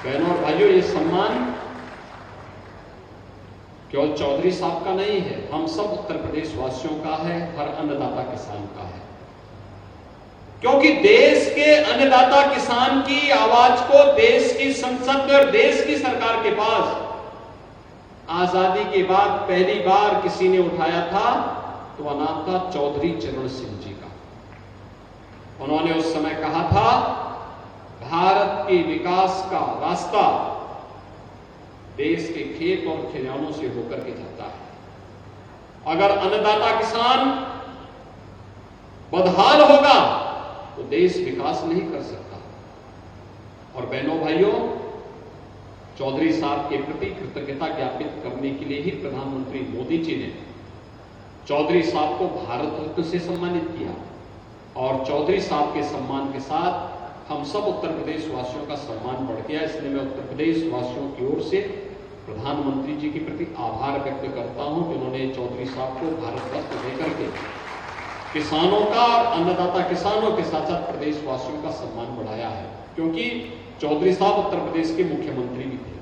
बहनों और भाइयों, ये सम्मान केवल चौधरी साहब का नहीं है, हम सब उत्तर प्रदेश वासियों का है, हर अन्नदाता किसान का है। क्योंकि देश के अन्नदाता किसान की आवाज को देश की संसद और देश की सरकार के पास आजादी के बाद पहली बार किसी ने उठाया था, तो वह नाम था चौधरी चरण सिंह जी का। उन्होंने उस समय कहा था, भारत के विकास का रास्ता देश के खेत और खलिहानों से होकर के जाता है। अगर अन्नदाता किसान बदहाल होगा तो देश विकास नहीं कर सकता। और बहनों भाइयों, चौधरी साहब के प्रति कृतज्ञता ज्ञापित करने के लिए ही प्रधानमंत्री मोदी जी ने चौधरी साहब को भारत रत्न से सम्मानित किया। और चौधरी साहब के सम्मान के साथ हम सब उत्तर प्रदेश वासियों का सम्मान बढ़ गया। इसलिए मैं उत्तर प्रदेश वासियों की ओर से प्रधानमंत्री जी के प्रति आभार व्यक्त करता हूं कि उन्होंने चौधरी साहब को भारत रत्न देकर के किसानों का और अन्नदाता किसानों के साथ साथ प्रदेश वासियों का सम्मान बढ़ाया है। क्योंकि चौधरी साहब उत्तर प्रदेश के मुख्यमंत्री भी थे।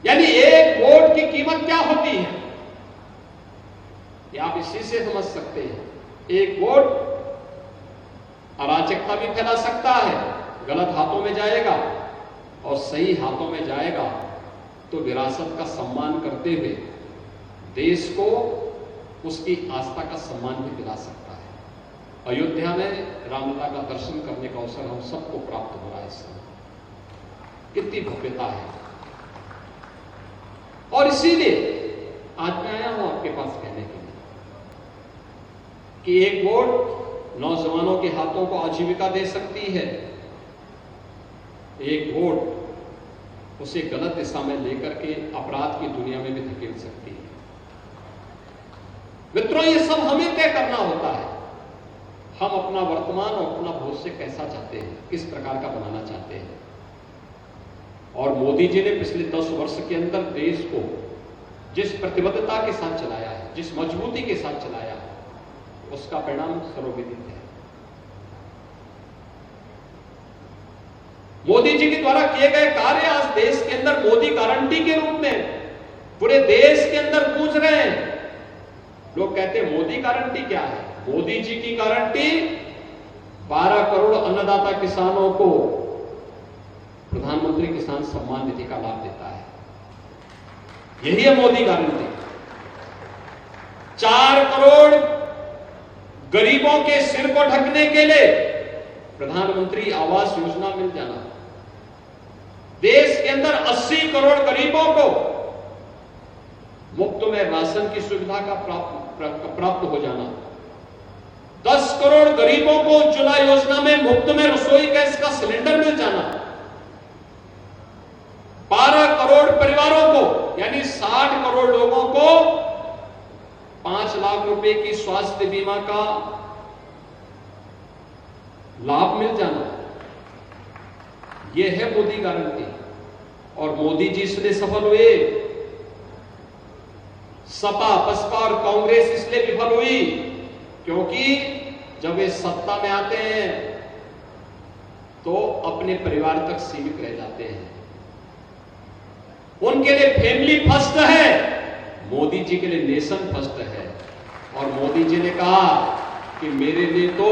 यानी एक वोट की कीमत क्या होती है, ये आप इसी से समझ सकते हैं। एक वोट अराजकता भी फैला सकता है, गलत हाथों में जाएगा, और सही हाथों में जाएगा तो विरासत का सम्मान करते हुए देश को उसकी आस्था का सम्मान भी दिला सकता है। अयोध्या में रामलला का दर्शन करने का अवसर हम सबको प्राप्त हो रहा है इस समय। कितनी भव्यता है। और इसीलिए आज मैं आया हूं आपके पास कहने के लिए कि एक वोट नौजवानों के हाथों को आजीविका दे सकती है, एक वोट उसे गलत दिशा में लेकर के अपराध की दुनिया में भी धकेल सकती है। मित्रों, ये सब हमें तय करना होता है। हम अपना वर्तमान और अपना भविष्य कैसा चाहते हैं, किस प्रकार का बनाना चाहते हैं। और मोदी जी ने पिछले 10 वर्ष के अंदर देश को जिस प्रतिबद्धता के साथ चलाया है, जिस मजबूती के साथ चलाया है, उसका परिणाम सर्वविदित है। मोदी जी के द्वारा किए गए कार्य आज देश के अंदर मोदी गारंटी के रूप में पूरे देश के अंदर गूंज रहे हैं। लोग कहते हैं मोदी गारंटी क्या है? मोदी जी की गारंटी 12 करोड़ अन्नदाता किसानों को प्रधानमंत्री किसान सम्मान निधि का लाभ देता है। यही है मोदी गारंटी। 4 करोड़ गरीबों के सिर को ढकने के लिए प्रधानमंत्री आवास योजना मिल जाना, देश के अंदर 80 करोड़ गरीबों को मुफ्त में राशन की सुविधा का प्राप्त हो जाना, 10 करोड़ गरीबों को उज्ज्वला योजना में मुफ्त में रसोई गैस का सिलेंडर मिल जाना, 12 करोड़ परिवारों को यानी 60 करोड़ लोगों को 5 लाख रुपए की स्वास्थ्य बीमा का लाभ मिल जाना, यह है मोदी गारंटी। और मोदी जी इसलिए सफल हुए, सपा बसपा और कांग्रेस इसलिए विफल हुई क्योंकि जब वे सत्ता में आते हैं तो अपने परिवार तक सीमित रह जाते हैं। उनके लिए फैमिली फर्स्ट है, मोदी जी के लिए नेशन फर्स्ट है। और मोदी जी ने कहा कि मेरे लिए तो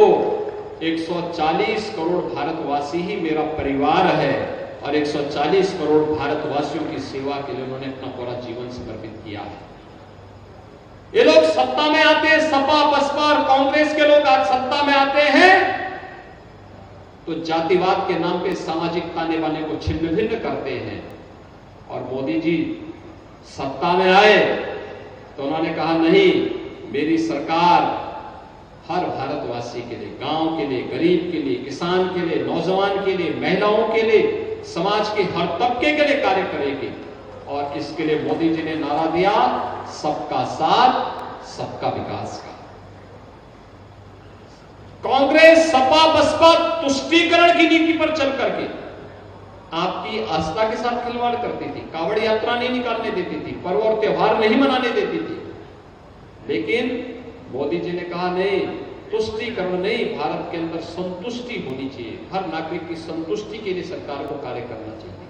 140 करोड़ भारतवासी ही मेरा परिवार है, और 140 करोड़ भारतवासियों की सेवा के लिए उन्होंने अपना पूरा जीवन समर्पित किया है। ये लोग सत्ता में आते हैं, सपा बसपा और कांग्रेस के लोग आज सत्ता में आते हैं तो जातिवाद के नाम पे सामाजिक ताने बाने को छिन्न भिन्न करते हैं। और मोदी जी सत्ता में आए तो उन्होंने कहा नहीं, मेरी सरकार हर भारतवासी के लिए, गांव के लिए, गरीब के लिए, किसान के लिए, नौजवान के लिए, महिलाओं के लिए, समाज के हर तबके के लिए कार्य करेगी। और इसके लिए मोदी जी ने नारा दिया, सबका साथ सबका विकास का। कांग्रेस सपा बसपा तुष्टीकरण की नीति पर चल करके आपकी आस्था के साथ खिलवाड़ करती थी, कावड़ यात्रा नहीं निकालने देती थी, पर्व और त्योहार नहीं मनाने देती थी। लेकिन मोदी जी ने कहा नहीं, तुष्टीकरण नहीं, भारत के अंदर संतुष्टि होनी चाहिए। हर नागरिक की संतुष्टि के लिए सरकार को कार्य करना चाहिए।